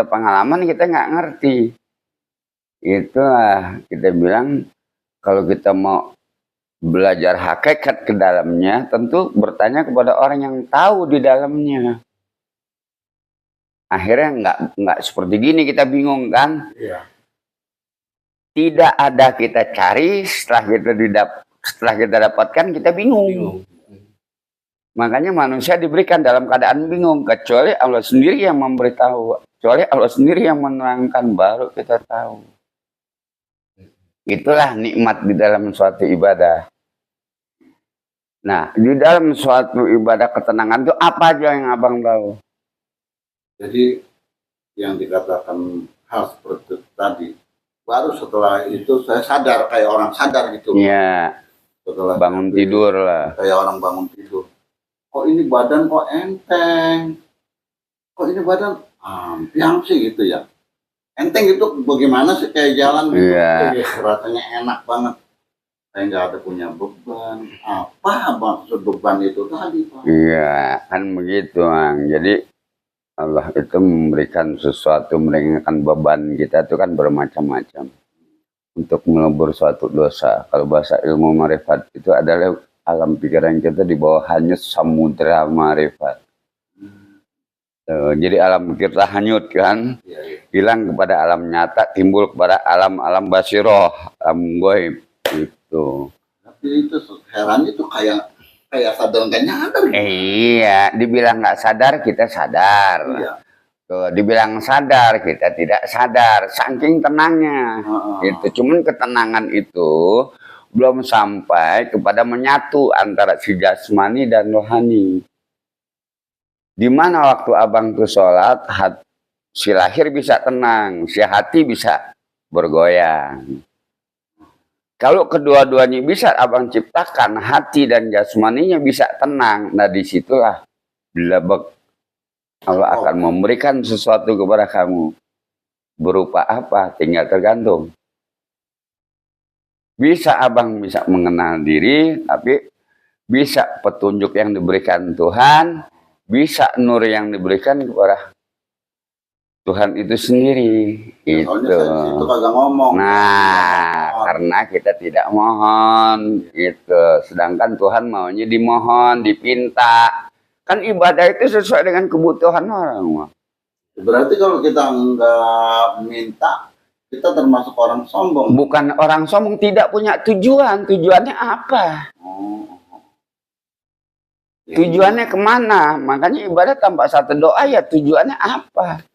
pengalaman kita nggak ngerti. Itulah kita bilang kalau kita mau belajar hakikat ke dalamnya, tentu bertanya kepada orang yang tahu di dalamnya. Akhirnya nggak seperti gini, kita bingung kan? Iya. Tidak ada kita cari, setelah kita dapatkan kita bingung. Makanya manusia diberikan dalam keadaan bingung, kecuali Allah sendiri yang memberitahu, kecuali Allah sendiri yang menerangkan, baru kita tahu. Itulah nikmat di dalam suatu ibadah. Nah, di dalam suatu ibadah ketenangan itu apa aja yang abang tahu? Jadi yang dikatakan hal seperti itu tadi, baru setelah itu saya sadar, kayak orang sadar gitu. Iya. Setelah bangun tidur lah. Kayak orang bangun tidur. Kok ini badan kok enteng? Kok ini badan ampiang sih gitu ya? Enteng itu bagaimana sih, kayak jalan gitu? Iya. Rasanya enak banget. Saya nggak ada punya beban. Apa maksud beban itu tadi, Pak? Iya, kan begitu, Bang. Jadi Allah itu memberikan sesuatu, meringankan beban kita itu kan bermacam-macam. Untuk melebur suatu dosa. Kalau bahasa ilmu marifat itu adalah alam pikiran kita di bawah hanyut samudra marifat. Jadi alam kita hanyut kan, hilang kepada alam nyata, timbul kepada alam basiroh, alam goib itu. Tapi itu heran, itu kayak sadar nggak nyadar. Iya, dibilang nggak sadar kita sadar. Iya. Tuh, dibilang sadar kita tidak sadar, saking tenangnya. Itu cuman ketenangan itu belum sampai kepada menyatu antara si jasmani dan rohani. Di mana waktu abang tuh sholat, si lahir bisa tenang, si hati bisa bergoyang. Kalau kedua-duanya bisa abang ciptakan, hati dan jasmaninya bisa tenang. Nah disitulah bila Allah akan memberikan sesuatu kepada kamu. Berupa apa? Tinggal tergantung. Bisa abang bisa mengenal diri, tapi bisa petunjuk yang diberikan Tuhan, bisa nur yang diberikan kepada Tuhan itu sendiri. Itu kagak ngomong. Nah, karena kita tidak mohon, gitu. Sedangkan Tuhan maunya dimohon, dipinta. Kan ibadah itu sesuai dengan kebutuhan orang. Berarti kalau kita nggak minta, kita termasuk orang sombong. Bukan orang sombong, tidak punya tujuan. Tujuannya apa? Tujuannya kemana? Makanya ibadah tanpa satu doa ya tujuannya apa?